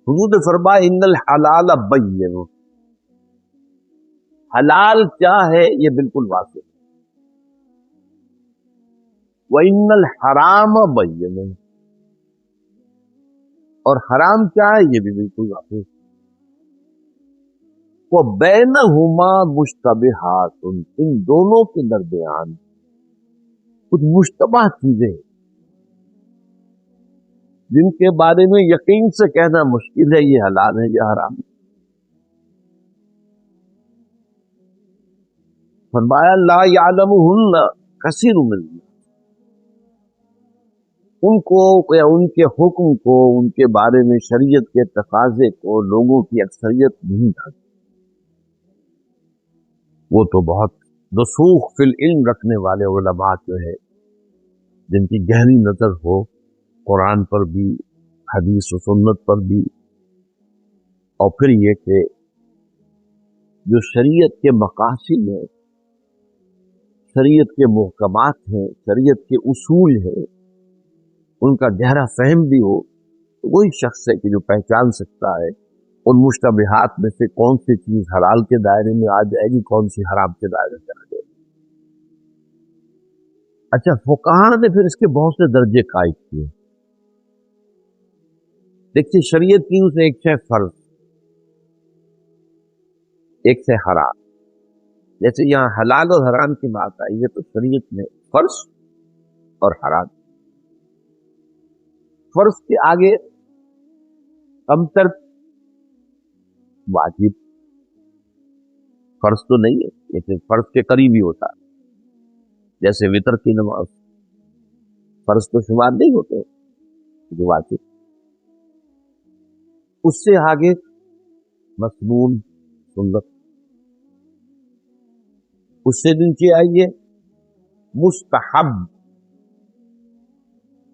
حضور نے فرمایا ان الحلال بین، حلال کیا ہے یہ بالکل واضح ہے، وَإِنَّ الْحَرَامَ بَيِّنٌ، اور حرام کیا ہے یہ بھی بالکل واضح ہے، وَبَيْنَهُمَا مُشْتَبِهَاتٌ، ان دونوں کے درمیان کچھ مشتبہ چیزیں ہیں جن کے بارے میں یقین سے کہنا مشکل ہے یہ حلال ہے یا حرام ہے۔ فرمایا لا یعلمہن کثیر من الناس، ان کو یا ان کے حکم کو، ان کے بارے میں شریعت کے تقاضے کو لوگوں کی اکثریت نہیں جانتی۔ وہ تو بہت رسوخ فی العلم رکھنے والے علماء جو ہے، جن کی گہری نظر ہو قرآن پر بھی، حدیث و سنت پر بھی، اور پھر یہ کہ جو شریعت کے مقاصد ہیں، شریعت کے محکمات ہیں، شریعت کے اصول ہیں، ان کا گہرا فہم بھی ہو، تو وہی شخص ہے کہ جو پہچان سکتا ہے ان مشتبہات میں سے کون سی چیز حلال کے دائرے میں آ جائے گی، کون سی حرام کے دائرے میں آ جائے گی۔ اچھا، فقہاء نے پھر اس کے بہت سے درجے قائم کیے۔ دیکھیے شریعت کی اسے ایک ہے فرض، ایک سے حرام۔ جیسے یہاں حلال اور حرام کی بات آئی ہے تو شریعت میں فرض اور حرام، فرض کے آگے کمتر واجب، فرض تو نہیں ہے لیکن فرض کے قریب ہی ہوتا ہے، جیسے وتر کی نماز فرض تو شمار نہیں ہوتے جو واجب، اس سے آگے مسنون سنت، اس سے نیچے آئیے مستحب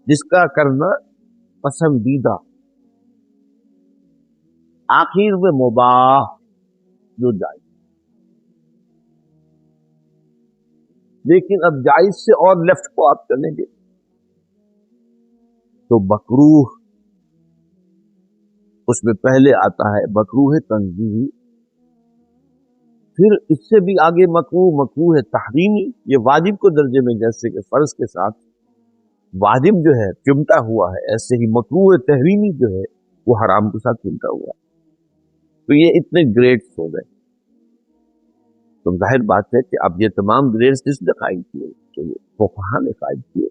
جس کا کرنا پسندیدہ، آخر میں مباح جو جائز۔ لیکن اب جائز سے اور لیفٹ کو آپ چلیں گے تو مکروہ، اس میں پہلے آتا ہے مکروہ تنزیہی، پھر اس سے بھی آگے مکروہ تحریمی، یہ واجب کو درجے میں جیسے کہ فرض کے ساتھ واجب جو ہے چمٹا ہوا ہے، ایسے ہی مکروہ تحریمی جو ہے وہ حرام کے ساتھ چمٹا ہوا ہے۔ تو یہ اتنے گریڈز ہو گئے، تو ظاہر بات ہے کہ اب یہ تمام گریڈز کس نے قائم کیے؟ تو یہ فقہاء نے قائم کیے۔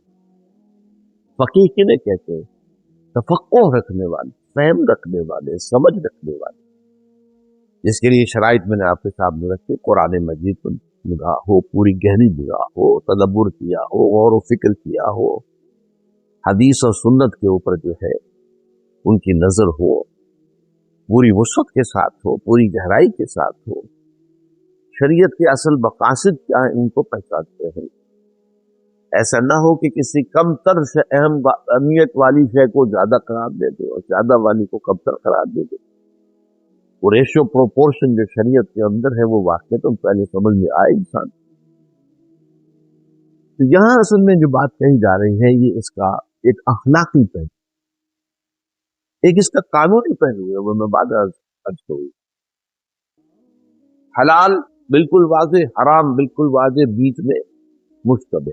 فقیہ کنے کہتے ہیں؟ تفقہ رکھنے والے، فہم رکھنے والے، سمجھ رکھنے والے، جس کے لیے شرائط میں نے آپ کے سامنے رکھے، قرآن مجید پر نگاہ ہو، پوری گہری نگاہ ہو، تدبر کیا ہو، غور و فکر کیا ہو، حدیث اور سنت کے اوپر جو ہے ان کی نظر ہو، پوری وسعت کے ساتھ ہو، پوری گہرائی کے ساتھ ہو، شریعت کے اصل مقاصد کیا ہیں ان کو پہچانتے ہیں۔ ایسا نہ ہو کہ کسی کم تر سے اہمیت والی شے کو زیادہ قرار دے دے اور زیادہ والی کو کم تر قرار دے دے۔ وہ ریشو پروپورشن جو شریعت کے اندر ہے وہ واقع تو پہلے سمجھ میں آئے انسان۔ تو یہاں اصل میں جو بات کہی جا رہی ہے یہ اس کا ایک اخلاقی پہلو، ایک اس کا قانونی پہلو ہے، وہ میں بعد عرض کروں۔ حلال بالکل واضح، حرام بالکل واضح، بیچ میں مشتبہ۔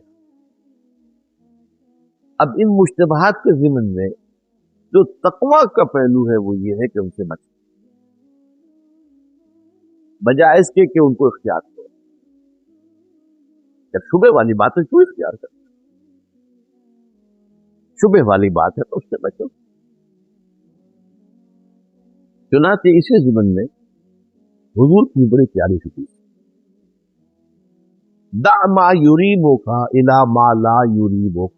اب ان مشتبہات کے ضمن میں جو تقویٰ کا پہلو ہے وہ یہ ہے کہ ان سے بچیں، بجائے اس کے کہ ان کو اختیار کرو۔ جب شبہ والی بات ہے کیوں اختیار کرو؟ شبہ والی بات ہے تو اس سے بچو۔ چنانچہ اسی ضمن میں حضور کی بڑی پیاری حدیث، دع ما یریبک الی ما لا یریبک،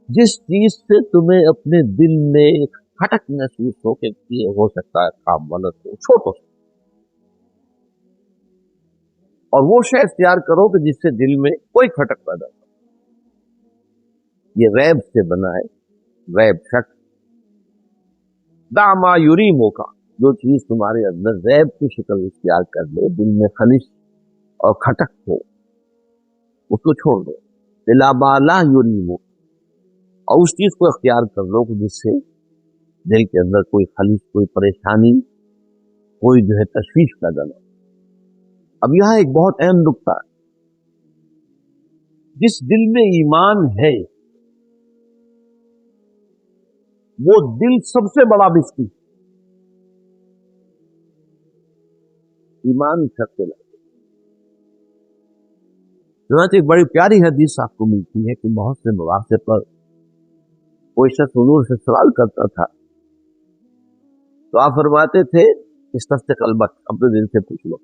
جس چیز سے تمہیں اپنے دل میں کھٹک محسوس ہو کہ یہ ہو سکتا ہے کام غلط ہو، چھوٹو سے، اور وہ شے اختیار کرو کہ جس سے دل میں کوئی کھٹک پیدا ہو۔ یہ ریب سے بنا ہے، ریب شک۔ دع ما یریبک، جو چیز تمہارے اندر ریب کی شکل اختیار کر لے، دل میں خلش اور کھٹک ہو، اس کو چھوڑ دو۔ الی ما لا یریبک، اور اس چیز کو اختیار کر لو جس سے دل کے اندر کوئی خلیج، کوئی پریشانی، کوئی جو ہے تشویش پیدا نہ ہو۔ اب یہاں ایک بہت اہم نقطہ ہے، جس دل میں ایمان ہے وہ دل سب سے بڑا مفتی، ایمان شرط ہے۔ چنانچہ ایک بڑی پیاری حدیث آپ کو ملتی ہے کہ بہت سے مواقع پر کوئی شخص حضور سے سوال کرتا تھا تو آپ فرماتے تھے استفتح قلبک، اپنے دل سے پوچھ لو۔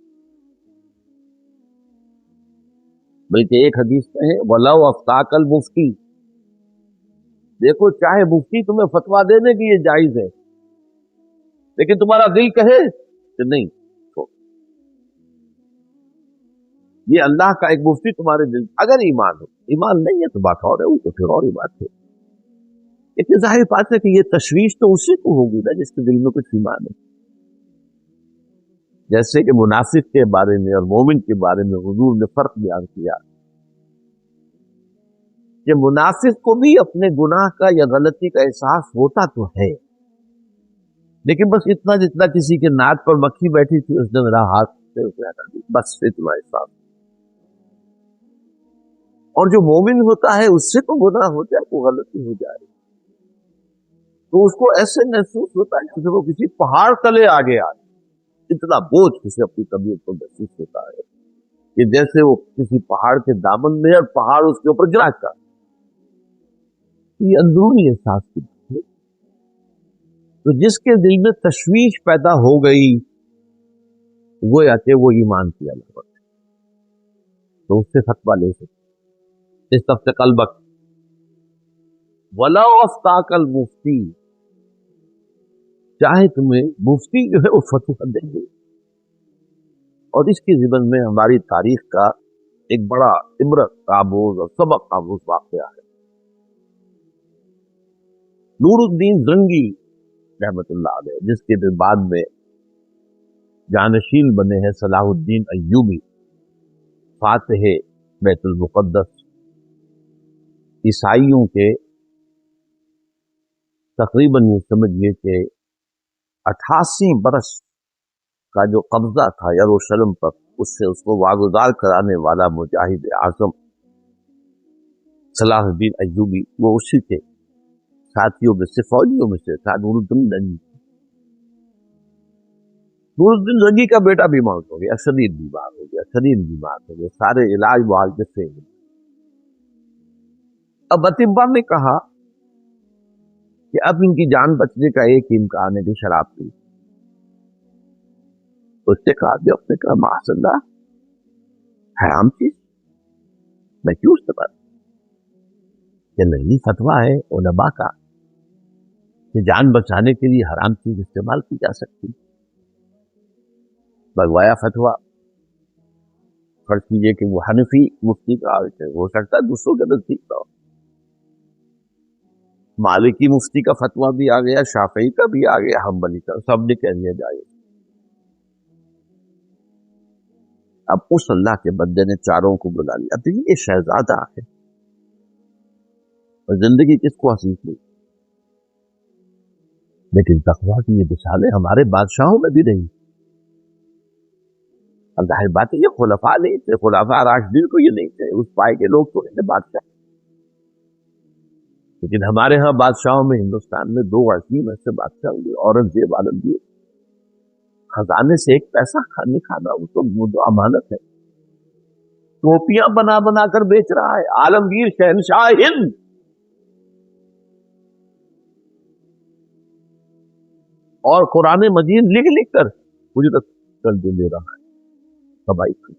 بلکہ ایک حدیث میں ہے وَلَوْ أَفْتَاكَ الْمُفْتِي، دیکھو چاہے مفتی تمہیں فتویٰ دینے کی یہ جائز ہے، لیکن تمہارا دل کہے کہ نہیں، یہ اللہ کا ایک مفتی تمہارے دل، اگر ایمان ہو، ایمان نہیں ہے تو بات اور ہے، وہ تو پھر اور ہی بات ہے۔ لیکن ظاہر بات ہے کہ یہ تشویش تو اسی کو ہوگی نا جس کے دل میں کچھ ایمان ہے۔ جیسے کہ منافق کے بارے میں اور مومن کے بارے میں حضور نے فرق بیان کیا کہ منافق کو بھی اپنے گناہ کا یا غلطی کا احساس ہوتا تو ہے، لیکن بس اتنا جتنا کسی کے ناک پر مکھی بیٹھی تھی اس نے میرا ہاتھ سے اسے ہٹا دی، بس اتنا احساس۔ اور جو مومن ہوتا ہے اس سے تو گناہ ہو جائے، کوئی غلطی ہو جائے تو اس کو ایسے محسوس ہوتا ہے جیسے وہ کسی پہاڑ تلے آگے آ گئے، اتنا بوجھ کسی اپنی طبیعت کو محسوس ہوتا ہے کہ جیسے وہ کسی پہاڑ کے دامن میں اور پہاڑ اس کے اوپر گرا کر۔ یہ اندرونی احساس کی بات ہے۔ تو جس کے دل میں تشویش پیدا ہو گئی وہ یا کہ وہ ایمان کی علامت ہے، تو اس سے فتویٰ لے سکتے استفتح قلبک وَلَوْ أَفْتَاكَ الْمُفْتِي، چاہے تمہیں مفتی جو ہے وہ فتویٰ دیں گے۔ اور اس کی ضمن میں ہماری تاریخ کا ایک بڑا عبرت آموز اور سبق آموز واقعہ ہے۔ نور الدین زنگی رحمت اللہ علیہ، جس کے بعد میں جانشین بنے ہیں صلاح الدین ایوبی، فاتح بیت المقدس، عیسائیوں کے تقریباً یہ سمجھیے کہ 88 برس کا جو قبضہ تھا یروشلم پر، اس سے اس کو واگزار کرانے والا مجاہد اعظم صلاح الدین ایوبی، وہ اسی کے ساتھیوں میں سے، فوجیوں میں سے تھا، نور الدین زنگی۔ نور الدین زنگی کا بیٹا بیمار ہو گیا، شدید بیمار ہو گیا، سارے علاج معالجے سے۔ اب اطباء نے کہا کہ اب ان کی جان بچنے کا ایک ہی امکان ہے کہ شراب پی۔ اس نے کہا جو اپنے کہا معاذ اللہ، حرام چیز میں کیوں استعمال، یہ نہیں فتویٰ ہے علماء کا کہ جان بچانے کے لیے حرام چیز استعمال کی جا سکتی۔ بگوایا فتویٰ، فرض کیجئے کہ وہ حنفی مفتی کا ہو سکتا ہے دوسروں کے نزدیک نہ ہو، مالکی مفتی کا فتویٰ بھی آ گیا، شافعی کا بھی آ گیا، حنبلی کا، سب نے کہہ دیا جائے۔ اب اس اللہ کے بندے نے چاروں کو بلا لیا، اب یہ شہزادہ ہے اور زندگی کس کو حاصل کی، لیکن تقویٰ کی یہ مثالیں ہمارے بادشاہوں میں بھی نہیں۔ اب ظاہر بات ہے یہ خلفاء نہیں تھے، خلفاء راشدین کو یہ نہیں تھے، اس پائے کے لوگ تو نہیں بادشاہ، لیکن ہمارے ہاں بادشاہوں میں ہندوستان میں 2 عظیم ایسے بادشاہ ہوئے، اورنگزیب، عالمگیر، خزانے سے ایک پیسہ نہیں کھانا، وہ تو امانت ہے، ٹوپیاں بنا بنا کر بیچ رہا ہے عالمگیر شہنشاہ ہند، اور قرآن مجید لکھ لکھ کر اجرت کر دے رہا ہے کمائی کی۔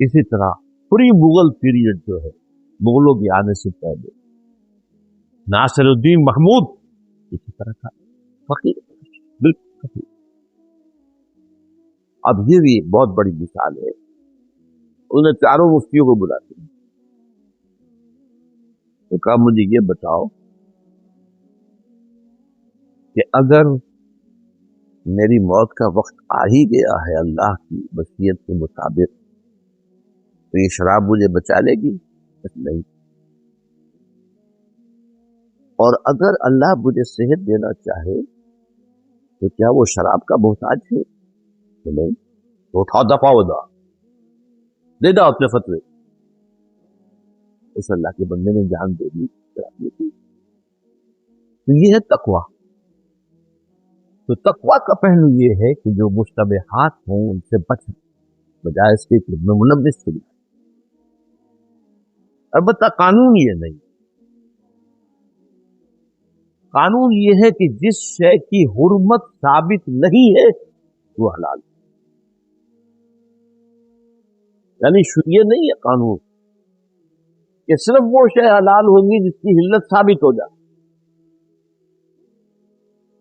اسی طرح پری مغل پیریڈ جو ہے، مغلوں کے آنے سے پہلے ناصر الدین محمود اسی طرح کا فقیر، بالکل فقیر۔ اب یہ بھی ایک بہت بڑی مثال ہے، انہیں چاروں مفتیوں کو بلاتے ہیں تو کہا مجھے یہ بتاؤ کہ اگر میری موت کا وقت آ ہی گیا ہے اللہ کی وصیت کے مطابق تو یہ شراب مجھے بچا لے گی؟ نہیں۔ اور اگر اللہ مجھے صحت دینا چاہے تو کیا وہ شراب کا محتاج ہے؟ کہ نہیں، تو اٹھا دفاع ودا دے دا اپنے فتوے. اس اللہ کے بندے نے جان دے دی شراب کی. تو یہ ہے تقویٰ. تو تقویٰ کا پہلو یہ ہے کہ جو مشتبہات ہوں ان سے بچنا بجائے اس کے کہ میں ملوث ہو جائے. البتہ قانون یہ نہیں، قانون یہ ہے کہ جس شے کی حرمت ثابت نہیں ہے وہ حلال ہے. یعنی یہ نہیں ہے قانون کہ صرف وہ شے حلال ہوگی جس کی حلت ثابت ہو جائے.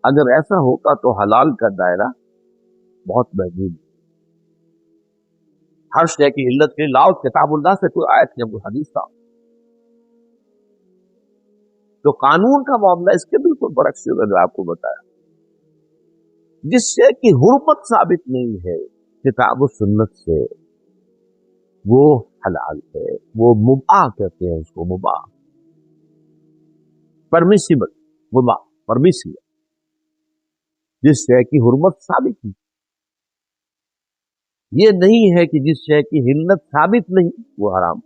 اگر ایسا ہوگا تو حلال کا دائرہ بہت محدود ہے. ہر شے کی حلت کے لاؤ کتاب اللہ سے کوئی آیت یا کوئی حدیث تھا. تو قانون کا معاملہ اس کے بالکل برعکس ہے. میں نے آپ کو بتایا جس شے کی حرمت ثابت نہیں ہے کتاب و سنت سے وہ حلال ہے، وہ مباح کہتے ہیں اس کو، مباح، پرمیسیبل، مباح پرمیسیبل. جس شے کی حرمت ثابت نہیں، یہ نہیں ہے کہ جس شے کی حلت ثابت نہیں وہ حرام.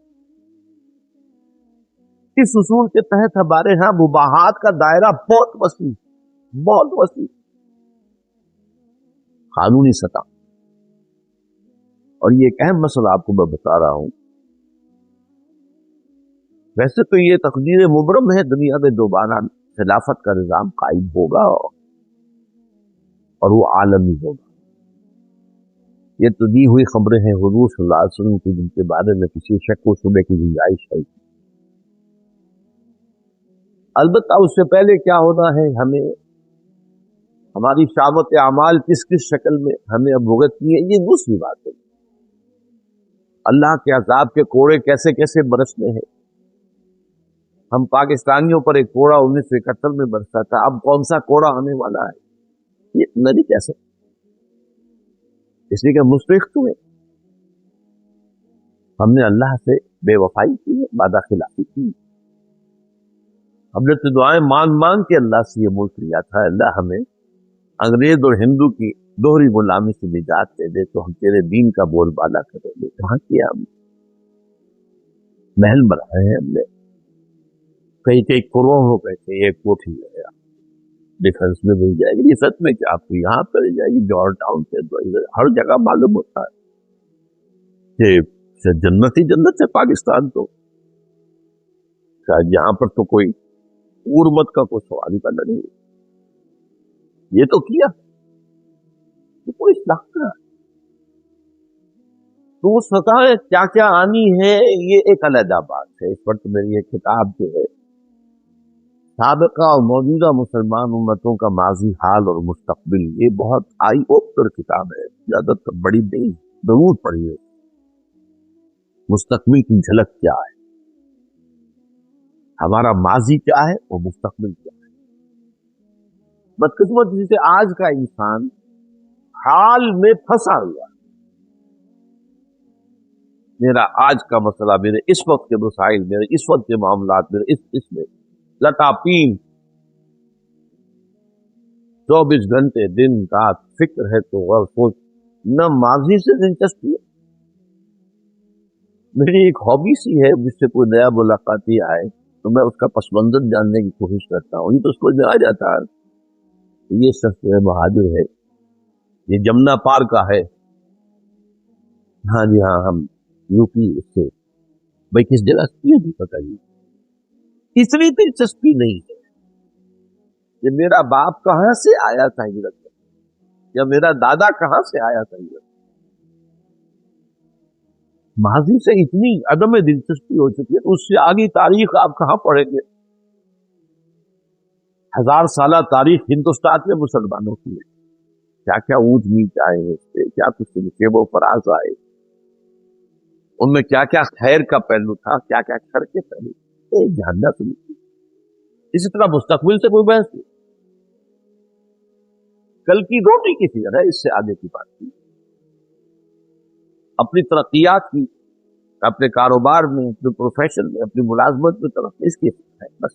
اس اصول کے تحت ہمارے ہاں مباحات کا دائرہ بہت وسیع، بہت وسیع قانونی سطح. اور یہ ایک اہم مسئلہ آپ کو میں بتا رہا ہوں. ویسے تو یہ تقدیر مبرم ہے، دنیا میں دوبارہ خلافت کا نظام قائم ہوگا اور وہ عالمی ہوگا. یہ تو دی ہوئی خبریں ہیں حضور صلی اللہ علیہ وسلم کی، جن کے بارے میں کسی شک و شبے کی گنجائش ہے. البتہ اس سے پہلے کیا ہونا ہے، ہمیں ہماری شامت اعمال کس کس شکل میں ہمیں اب بھگتنی ہے یہ دوسری بات ہے. اللہ کے عذاب کے کوڑے کیسے کیسے برسنے ہیں. ہم پاکستانیوں پر ایک کوڑا 1971 میں برسا تھا، اب کون سا کوڑا آنے والا ہے یہ میں نہیں کہہ سکتا. اس لیے کہ مستحق ہوئے، ہم نے اللہ سے بے وفائی کی ہے، وعدہ خلافی کی. ہم نے تو دعائیں مانگ مانگ کے اللہ سے یہ ملک لیا تھا، اللہ ہمیں انگریز اور ہندو کی دوہری غلامی سے نجات دے دے تو ہم تیرے دین کا بول بالا کریں گے. کہاں کیا ہم محل بنائے ہیں، ہم نے کئی کروڑ روپے کے ایک کوٹھی ہے ڈیفنس میں مل جائے گی. سچ میں کیا آپ کو یہاں پر جائے گی جارج ٹاؤن سے ہر جگہ معلوم ہوتا ہے کہ جنت ہی جنت ہے پاکستان. تو یہاں پر تو کوئی حرمت کا کوئی سوال ہی پیدا نہیں. یہ تو کیا تو کوئی اصلاح کرا تو وہ سطح کیا کیا آنی ہے یہ ایک علیحدہ بات ہے. اس پر تو میری ایک کتاب جو ہے سابقہ اور موجودہ مسلمان امتوں کا ماضی، حال اور مستقبل، یہ بہت آئی اوپنر کتاب ہے، زیادہ تر بڑی نہیں، ضرور پڑھیے. مستقبل کی جھلک کیا ہے، ہمارا ماضی کیا ہے اور مستقبل کیا ہے. بدقسمت جسے آج کا انسان حال میں پھنسا ہوا، میرا آج کا مسئلہ، میرے اس وقت کے مسائل، میرے اس وقت کے معاملات، میرے اس میں لٹاپین 24 گھنٹے دن رات فکر ہے تو غور سوچ. نہ ماضی سے دلچسپی ہے. میری ایک ہابی سی ہے، مجھ سے کوئی نیا ملاقاتی آئے تو میں اس کا پس منظر جاننے کی کوشش کرتا ہوں. یہ تو اس کو آ جاتا ہے یہ شخص بہادر ہے، یہ جمنا پار کا ہے. ہاں جی ہاں، ہم یو پی سے بھائی کس جگہ سے بھی پتہ نہیں. اتنی دلچسپی نہیں ہے کہ میرا باپ کہاں سے آیا تھا ہجرت میں، یا میرا دادا کہاں سے آیا تھا ہجرت. ماضی سے اتنی عدم دلچسپی ہو چکی ہے، اس سے آگے تاریخ آپ کہاں پڑھیں گے. 1000 سالہ تاریخ ہندوستان میں مسلمانوں کی ہے. کیا کیا اونچ نیچ آئے اس سے، کیا کچھ نشیب و فراز آئے، ان میں کیا کیا خیر کا پہلو تھا، کیا کیا شر کے پہلو. جاننا سنی. اسی طرح مستقبل سے کوئی بحث نہیں. کل کی روٹی کی فکر ہے، اس سے آگے کی بات کی. اپنی ترقیات کی، اپنے کاروبار میں، اپنے پروفیشن میں، اپنی ملازمت میں ترقی، اس کی فکر ہے بس.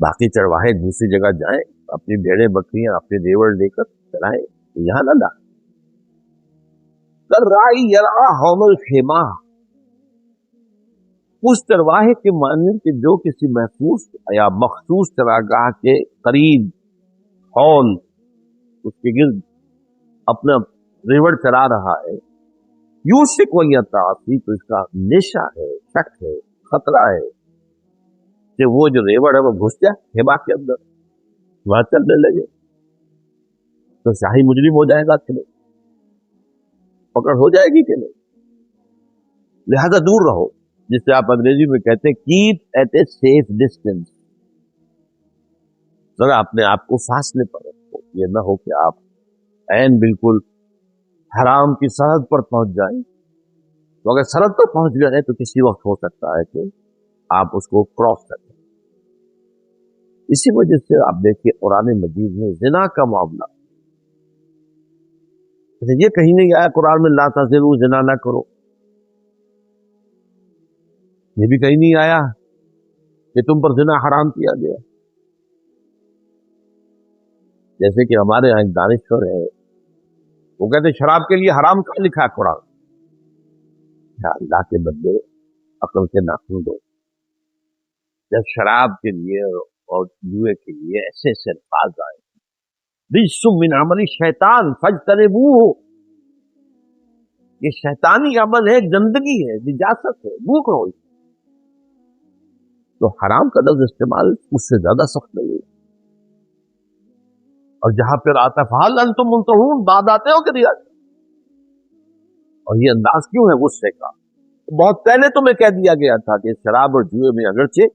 باقی چرواہے دوسری جگہ جائیں، اپنی بھیڑیں بکریاں اپنے ریوڑ لے کر چلائیں، یہاں نہ لا کر رائی یرا حول الخیمہ، اس چرواہے کے مانند کہ جو کسی محفوظ یا مخصوص چراگاہ کے قریب حول اس کے گرد اپنا ریوڑ چلا رہا ہے، یوشک ویتعافی، تو اس کا اندیشہ ہے، شک ہے، خطرہ ہے کہ وہ جو ریوڑ ہے وہ گھس جائے ہیبا کے اندر، وہاں چلنے لگے تو شاہی مجرم ہو جائے گا کہ نہیں، پکڑ ہو جائے گی کہ نہیں، لہذا دور رہو، جس سے آپ انگریزی میں کہتے ہیں keep at a safe distance, ذرا اپنے آپ کو فاصلے پر رکھو، یہ نہ ہو کہ آپ عین بالکل حرام کی سرحد پر پہنچ جائیں، تو اگر سرحد پر پہنچ گئے تو کسی وقت ہو سکتا ہے کہ آپ اس کو کراس کریں۔ اسی وجہ سے آپ دیکھیے قرآن مجید میں زنا کا معاملہ، یہ کہیں نہیں آیا قرآن میں لا تزنوا، زنا نہ کرو، یہ بھی کہیں نہیں آیا کہ تم پر زنا حرام کیا گیا۔ جیسے کہ ہمارے یہاں ایک دانشور ہے، وہ کہتے شراب کے لیے حرام کہاں لکھا ہے قرآن؟ یا اللہ کے بندے عقل کے ناخن دو، جب شراب کے لیے اور جوئے کے لیے ایسے ایسے الفاظ آئے، رجس من عمل شیطان فاجتنبوہ، یہ شیطانی عمل ہے، گندگی ہے، نجاست ہے، دور کرو، تو حرام کا لفظ استعمال اس سے زیادہ سخت نہیں ہے۔ اور جہاں پھر آتا ہے فہل انتم منتہون، بعد آتے ہو کہ نہیں آتے؟ اور یہ انداز کیوں ہے غصے کا؟ بہت پہلے تو میں کہہ دیا گیا تھا کہ شراب اور جوئے میں اگرچہ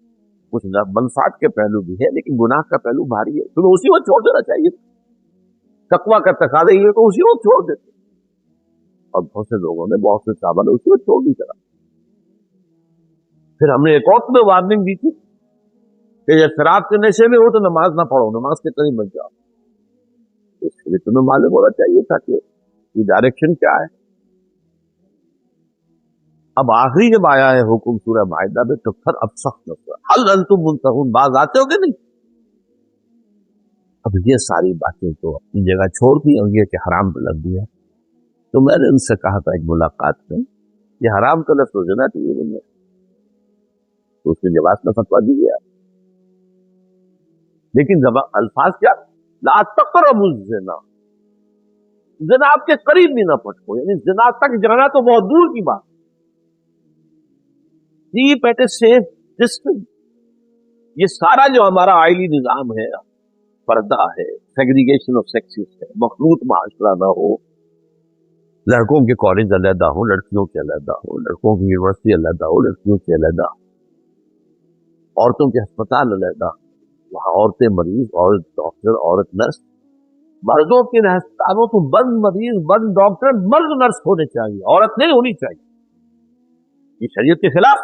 کچھ منفعت کے پہلو بھی ہے لیکن گناہ کا پہلو بھاری ہے، تمہیں اسی وقت چھوڑ دینا چاہیے، تقویٰ کا تقاضا یہ تو اسی وقت چھوڑ دیتے، اور بہت سے لوگوں نے، بہت سے صحابہ نے اسی وقت چھوڑ دی طرح۔ پھر ہم نے ایک اور تمہیں وارننگ دی تھی کہ جب شراب کے نشے میں ہو تو نماز نہ پڑھو، نماز کے قریب مت جاؤ، اس کے لیے تمہیں معلوم ہونا چاہیے تھا کہ یہ ڈائریکشن کیا ہے۔ اب آخری جب آیا ہے حکم سورہ مائدہ میں تو پھر اب سخت نظر حل انتم منتہون، باز آتے ہو کہ نہیں؟ اب یہ ساری باتیں تو اپنی جگہ چھوڑ دی، اور یہ کہ حرام پہ لگ دیا، تو میں نے ان سے کہا تھا ایک ملاقات میں، یہ حرام کا لفظ زنا کی نہیں ہے، تو اس کے جواز میں فتویٰ دی گیا، لیکن الفاظ کیا، لا تقربوا الزنا، زنا آپ کے قریب بھی نہ پہنچو، یعنی زنا تک جانا تو بہت دور کی بات، keep at a safe distance. یہ سارا جو ہمارا آئلی نظام ہے، پردہ ہے، سیگریگیشن آف سیکسز ہے، مخلوط معاشرہ نہ ہو، لڑکوں کے کالج علیحدہ ہو، لڑکیوں کے علیحدہ ہو، لڑکوں کی یونیورسٹی علیحدہ ہو، لڑکیوں کے علیحدہ، عورتوں کے ہسپتال علیحدہ، وہاں عورتیں مریض، عورت ڈاکٹر، عورت نرس، مردوں کے ہسپتالوں تو مرد مریض، مرد ڈاکٹر، مرد نرس ہونے چاہیے، عورت نہیں ہونی چاہیے، یہ شریعت کے خلاف۔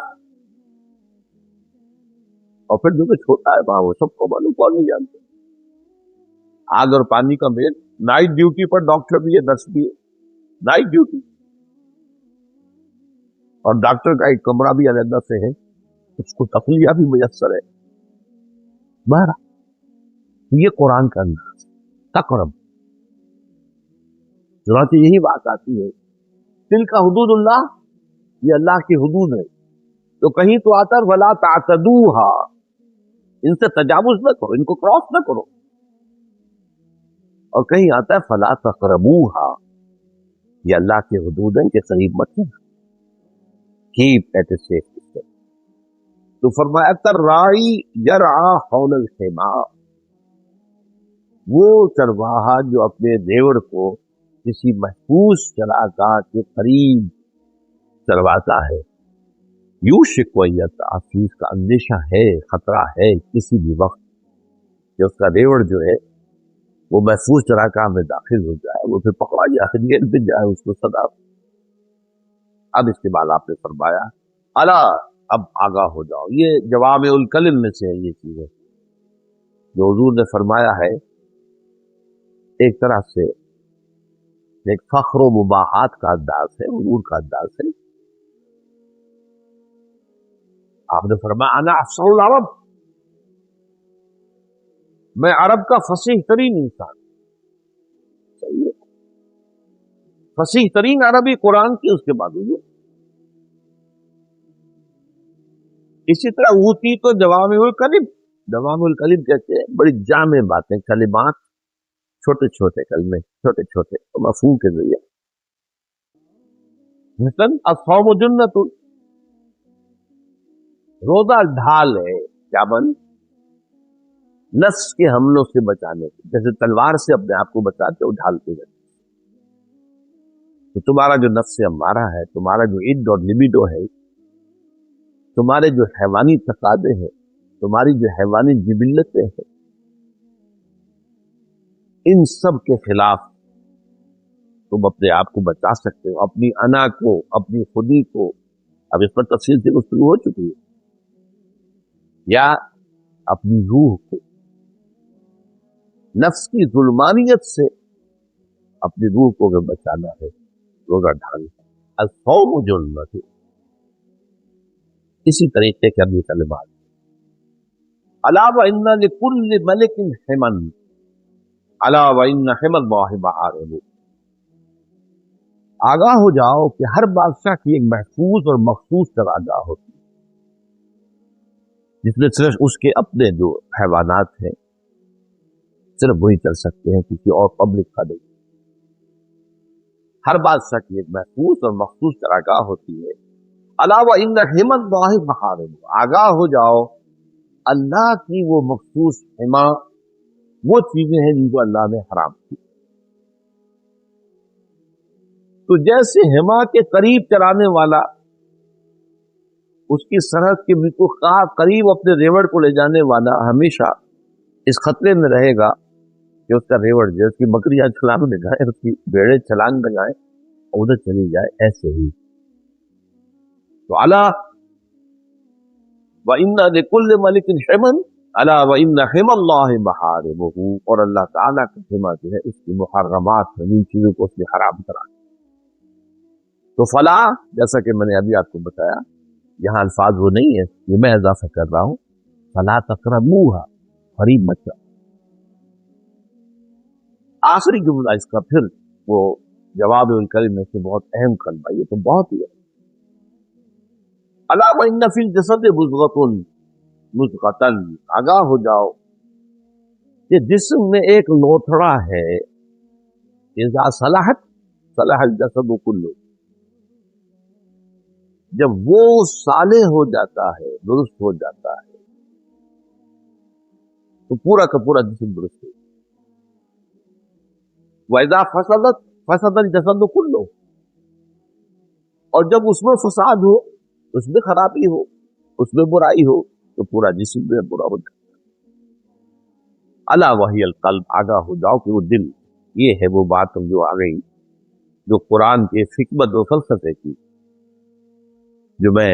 اور پھر جو کچھ ہوتا ہے وہاں وہ سب کو معلوم، کون نہیں جانتے، آگ اور پانی کا میل، نائٹ ڈیوٹی پر ڈاکٹر بھی ہے، نرس بھی ہے، نائٹ ڈیوٹی، اور ڈاکٹر کا ایک کمرہ بھی علیحدہ سے ہے، اس کو تخلیہ بھی میسر ہے۔ بہرحال یہ قرآن کا انداز تقرب، چنانچہ یہی بات آتی ہے تل کا حدود اللہ، یہ اللہ کی حدود ہے، تو کہیں تو آتا ہے ولا تعتدوها، ان سے تجاوز نہ کرو، ان کو کراس نہ کرو، اور کہیں آتا ہے فلا تقربوها، یہ اللہ کے حدود ہیں کہ قریب مت جانا، keep at a safe distance. تو فرمایا ترائی یرعی حول الخیمہ، وہ چرواہا جو اپنے ریوڑ کو کسی محفوظ چراگاہ کے قریب چرواتا ہے، یوشک یتعافی، اس کا اندیشہ ہے، خطرہ ہے کسی بھی وقت کہ اس کا ریوڑ جو ہے وہ محفوظ چراگاہ میں داخل ہو جائے، وہ پھر پکڑا جائے، جیل میں جائے، اس کو سزا۔ اب اس کے بعد آپ نے فرمایا الا، اب آگاہ ہو جاؤ، یہ جوامع الکلم میں سے ہے یہ چیزیں جو حضور نے فرمایا ہے، ایک طرح سے ایک فخر و مباحات کا انداز ہے، حضور کا انداز ہے۔ آپ نے فرمایا انا افصح العرب، میں عرب کا فصیح ترین انسان، صحیح ہے، فصیح ترین عربی قرآن کی، اس کے باوجود اسی طرح اوتی تو جوامع الکلم، جوامع الکلم کہتے ہیں بڑی جامع باتیں، کلمات، چھوٹے چھوٹے کلمے، چھوٹے چھوٹے مفہوم کے ذریعے، مثلا الصوم جنت، روزہ ڈھال ہے، کیا بن؟ نفس کے حملوں سے بچانے کے، جیسے تلوار سے اپنے آپ کو بچاتے ہو ڈھالتے رہتے، تو تمہارا جو نفس امارہ ہے، تمہارا جو اڈ اور لبیڈو ہے، تمہارے جو حیوانی تقاضے ہیں، تمہاری جو حیوانی جبلتیں ہیں، ان سب کے خلاف تم اپنے آپ کو بچا سکتے ہو، اپنی انا کو، اپنی خودی کو، اب اس پر تفصیل سے گفتگو ہو چکی ہے، یا اپنی روح کو نفس کی ظلمانیت سے اپنی روح کو اگر بچانا ہے، روزہ ڈھالنا، الصوم جنت، اسی طریقے کے ابھی کلمات، الا وان لکل ملک حما، الا وان حما اللہ محارم، آگاہ ہو جاؤ کہ ہر بادشاہ کی ایک محفوظ اور مخصوص چراگاہ ہوتی ہے، جس میں صرف اس کے اپنے جو حیوانات ہیں صرف وہی چل سکتے ہیں، کسی اور پبلک کا نہیں۔ ہر بادشاہ کی ایک محفوظ اور مخصوص چراگاہ ہوتی ہے، الا وان حما اللہ محارم، آگاہ ہو جاؤ اللہ کی وہ مخصوص حما، وہ چیزیں ہیں جن کو اللہ نے حرام کی۔ تو جیسے حما کے قریب چرانے والا اس کی سرحد کے بالکل قریب اپنے ریوڑ کو لے جانے والا ہمیشہ اس خطرے میں رہے گا کہ اس کا ریوڑ جو اس کی بکریاں چھلانگ لگائے، اس کی بھیڑیں چھلانگ لگائے اور ادھر چلی جائے، ایسے ہی تو الا وَإِنَّ لِكُلِّ مَلِكٍ حِمًا أَلَا وَإِنَّ حِمَى اللَّهِ مَحَارِمُهُ، اور اللہ تعالیٰ کی حما جو ہے اس کی محرمات ہیں، ان چیزوں کو اس نے حرام کرا۔ تو فلا، جیسا کہ میں نے ابھی آپ کو بتایا، یہاں الفاظ وہ نہیں ہے، یہ میں اضافہ کر رہا ہوں، فلا تقربوها، قریب مت جاؤ۔ آخری جملہ اس کا پھر وہ جواب الکلم میں سے بہت اہم کلمہ، یہ تو بہت ہی ہے، الا وان فی الجسد مضغۃ، مضغۃ، آگاہ ہو جاؤ کہ جسم میں ایک لوتھڑا ہے، اذا صلحت صلح الجسد کلہ، جب وہ صالح ہو جاتا ہے، درست ہو جاتا ہے، تو پورا کا پورا جسم درست ہے، وَإِذَا فَسَدَتْ فَسَدَ الْجَسَدُ كُلُّهُ، اور جب اس میں فساد ہو، اس میں خرابی ہو، اس میں برائی ہو، تو پورا جسم میں برا ہو جاتا ہے۔ الا وہی القلب، آگاہ ہو جاؤ کہ وہ دل، یہ ہے وہ بات جو آ گئی، جو قرآن کے حکمت و فلسفے کی، جو میں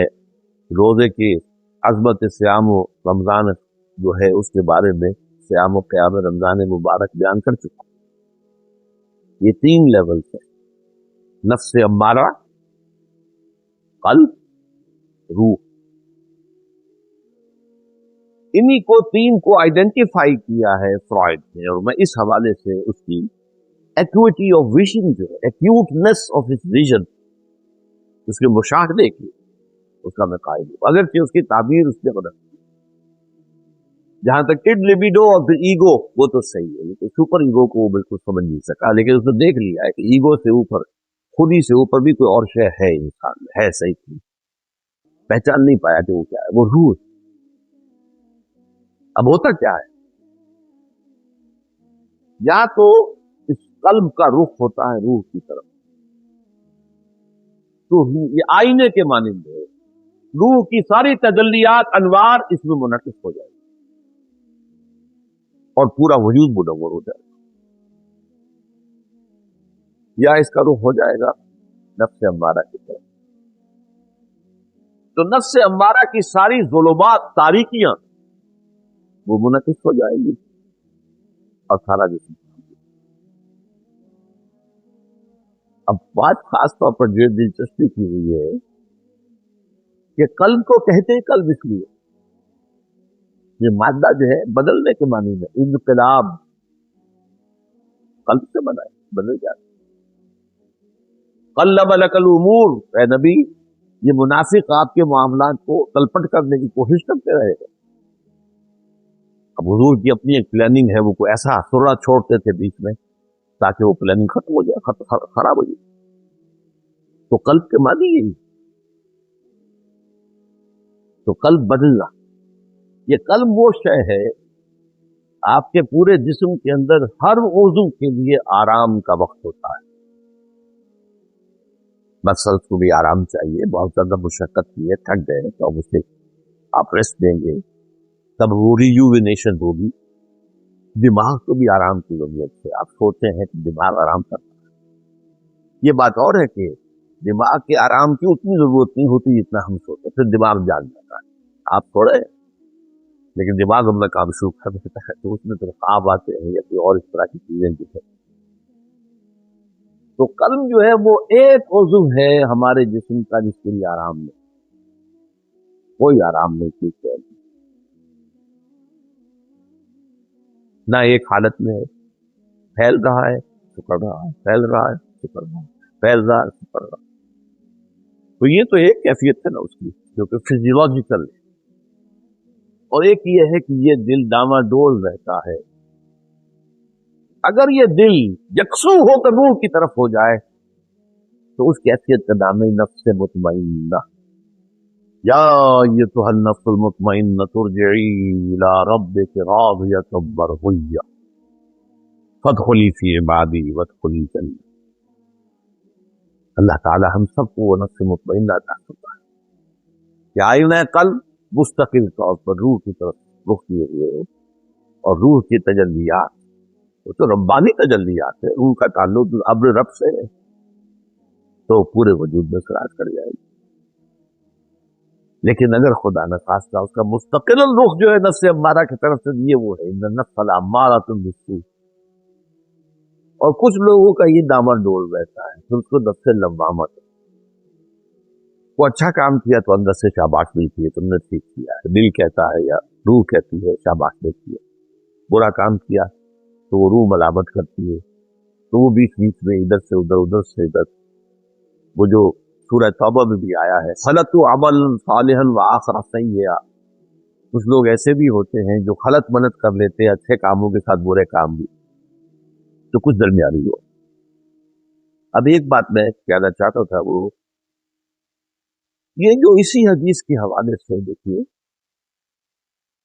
روزے کی عظمت سیام و رمضان جو ہے اس کے بارے میں، سیام و قیام رمضان مبارک بیان کر چکا ہوں۔ یہ 3 لیول ہے، نفس امارہ، قلب، روح، انہی کو 3 کو آئیڈینٹیفائی کیا ہے فرائڈ نے، اور میں اس حوالے سے اس کی ایکوٹی آف ویژن جو ہے، ایکیوٹنس آف ہز ویژن، اس کے مشاہدے کی، اس کا میں قائل ہوں، اگرچہ اس کی تعبیر اس نے غلط کی۔ جہاں تک کڈ لیبیڈو اور پھر ایگو، وہ تو صحیح ہے، لیکن سپر ایگو کو وہ بالکل سمجھ نہیں سکا، لیکن اس نے دیکھ لیا ہے کہ ایگو سے اوپر، خودی سے اوپر بھی کوئی اور شے ہے، انسان ہے، صحیح تھی، پہچان نہیں پایا کہ وہ کیا ہے، وہ روح۔ اب ہوتا کیا ہے، یا تو اس قلب کا رخ ہوتا ہے روح کی طرف، تو یہ آئینے کے مانند ہے، روح کی ساری تجلیات، انوار اس میں منعکس ہو جائے اور پورا وجود منور ہو جائے، یا اس کا رخ ہو جائے گا نفس امارہ کی طرف، تو نفس امارہ کی ساری ظلمات، تاریکیاں وہ منعکس ہو جائے گی اور سارا جسم۔ اب بات خاص طور پر جو دلچسپی کی ہوئی ہے کہ قلب کو کہتے ہیں قلب اس لیے یہ مادہ جو ہے بدلنے کے معنی میں انقلاب قلب سے بنا ہے، بدل جاتا ہے۔ قلب لک الامور، اے نبی یہ منافق آپ کے معاملات کو تلپٹ کرنے کی کوشش کرتے رہے گا۔ اب حضور کی اپنی ایک پلاننگ ہے، وہ کوئی ایسا سرا چھوڑتے تھے بیچ میں تاکہ وہ پلاننگ ختم ہو جائے، خراب ہو جائے۔ تو قلب کے معنی یہی، تو قلب بدلنا، یہ قلب وہ شے ہے آپ کے پورے جسم کے اندر ہر عضو کے لیے آرام کا وقت ہوتا ہے۔ مثلا کو بھی آرام چاہیے، بہت زیادہ مشقت کی ہے، تھک گئے تو اب اسے آپ ریسٹ دیں گے، تب وہ ریجوینیشن ہوگی۔ دماغ کو بھی آرام کی ضرورت ہے، آپ سوچتے ہیں کہ دماغ آرام کرتا ہے، یہ بات اور ہے کہ دماغ کے آرام کی اتنی ضرورت نہیں ہوتی جتنا ہم سوچتے، پھر دماغ جاگ جاتا ہے، آپ سوڑے لیکن دماغ اپنا کام شروع کر دیتا ہے، تو اس میں تو خواب آتے ہیں یا کوئی اور اس طرح کی چیزیں جو ہے۔ تو قلب جو ہے وہ ایک عضو ہے ہمارے جسم کا جس کے لیے آرام نہیں، کوئی آرام نہیں چیز ہے، نہ ایک حالت میں ہے، پھیل رہا ہے سکڑ رہا ہے، پھیل رہا ہے سکڑ رہا ہے، پھیل رہا ہے سکڑ رہا ہے۔ تو یہ تو ایک کیفیت ہے نا اس کی جو کہ فزیولوجیکل ہے، اور ایک یہ ہے کہ یہ دل ڈاما ڈول رہتا ہے۔ اگر یہ دل یکسو ہو کر روح کی طرف ہو جائے تو اس کیفیت کا نام ہے نفس مطمئنہ۔ یا ایتھا النفس المطمئنہ ترجعی الی ربک راضیۃ مرضیہ فادخلی فی عبادی وادخلی جنتی۔ اللہ تعالی ہم سب کو وہ نفس مطمئنہ عطا کرتا ہے کہ آئینہ قلب مستقل طور پر روح کی طرف رخ کیے ہوئے ہو، اور روح کی تجلیات وہ تو ربانی تجلیات ہے، روح کا تعلق ابر رب سے ہے، تو پورے وجود میں سراج کر جائے گی۔ لیکن اگر خدا نخواستہ اس کا مستقل رخ جو ہے نفس امارہ کی طرف سے، یہ وہ ہے ان النفس لامارۃ بالسوء، اور کچھ لوگوں کا یہ دامن ڈول رہتا ہے پھر اس کو نفس لوامہ، وہ اچھا کام کیا تو اندر سے شاباش ملتی ہے، تم نے ٹھیک کیا ہے، دل کہتا ہے یا روح کہتی ہے شاباش ملتی ہے۔ برا کام کیا تو وہ روح ملامت کرتی ہے، تو وہ بیچ بیچ میں ادھر سے ادھر ادھر سے ادھر، وہ جو سورہ توبہ میں بھی آیا ہے خلط عمل صالحا وآخر سیئا، کچھ لوگ ایسے بھی ہوتے ہیں جو خلط منت کر لیتے ہیں اچھے کاموں کے ساتھ برے کام بھی، تو کچھ درمیانی ہو۔ اب ایک بات میں کہنا چاہتا تھا، وہ یہ جو اسی حدیث کے حوالے سے دیکھیے،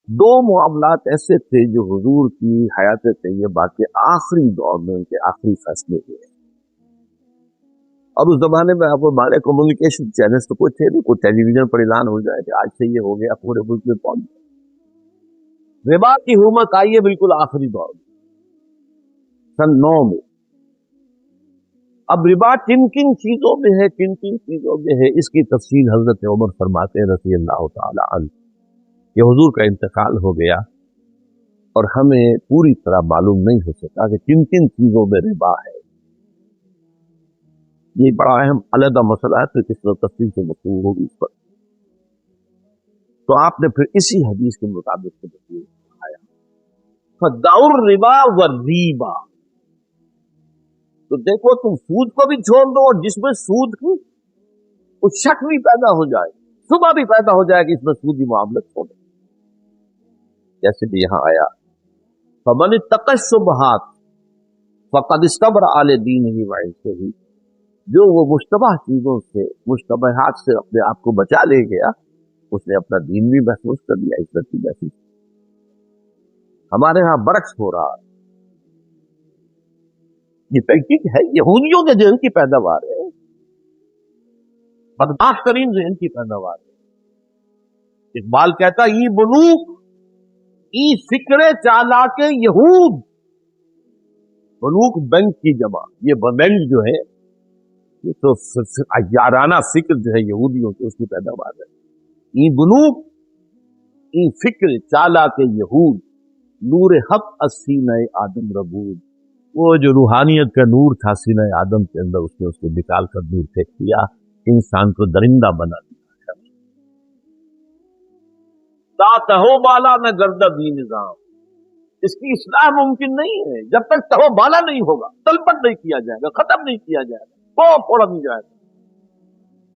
دو معاملات ایسے تھے جو حضور کی حیات طیبہ کے آخری دور میں ان کے آخری فیصلے ہوئے، اور اس زمانے میں آپ کو ہمارے کمیونیکیشن چینلز تو کوئی تھے نہیں، کوئی ٹیلی ویژن پر اعلان ہو جائے کہ آج سے یہ ہو گیا، پورے ملک میں پہنچ گیا۔ ربا کی حکومت آئی ہے بالکل آخری دور میں، سن 9 میں۔ اب ربا کن کن چیزوں میں ہے، کن کن چیزوں میں ہے، اس کی تفصیل حضرت عمر فرماتے ہیں رضی اللہ تعالی عنہ کہ حضور کا انتقال ہو گیا اور ہمیں پوری طرح معلوم نہیں ہو سکا کہ کن کن چیزوں میں ربا ہے۔ یہ بڑا اہم علیحدہ مسئلہ ہے، پھر کس طرح تفصیل سے گفتگو ہوگی اس پر۔ تو آپ نے پھر اسی حدیث کے مطابق آیا فدعوا الربا والریبا، تو دیکھو تم سود کو بھی چھوڑ دو، اور جس میں سود کی کچھ شک بھی پیدا ہو جائے، صبح بھی پیدا ہو جائے کہ اس میں سودی معاملت چھوڑ دو، جیسے بھی یہاں آیا فمن اتقى الشبهات فقد استبرأ لدينه وعرضه، جو وہ مشتبہ چیزوں سے، مشتبہات سے اپنے آپ کو بچا لے گیا، اس نے اپنا دین بھی محفوظ کر لیا، عزت بھی محفوظ۔ ہمارے ہاں برعکس ہو رہا ہے، یہ تحقیق ہے، یہودیوں کے ذہن کی پیداوار ہے، بدبخت ترین ذہن کی پیداوار ہے۔ اقبال کہتا ای بلوک ای فکر چالاک یہود، بلوک بینک کی جمع، یہ بینک جو ہے یہ تو یارانہ فکر جو ہے یہودیوں کی، اس کی پیداوار ہے۔ ای بلوک ای فکر چالاک یہود، نور حق از سینہ آدم ربود، وہ جو روحانیت کا نور تھا سینہ آدم کے اندر، اس نے اس کو نکال کر دور پھینک دیا، انسان کو درندہ بنا دیا۔ تہو بالا نہ گردہ بھی نظام، اس کی اصلاح ممکن نہیں ہے جب تک تہو بالا نہیں ہوگا، تلپٹ نہیں کیا جائے گا، ختم نہیں کیا جائے گا، پھوڑا نہیں جائے گا۔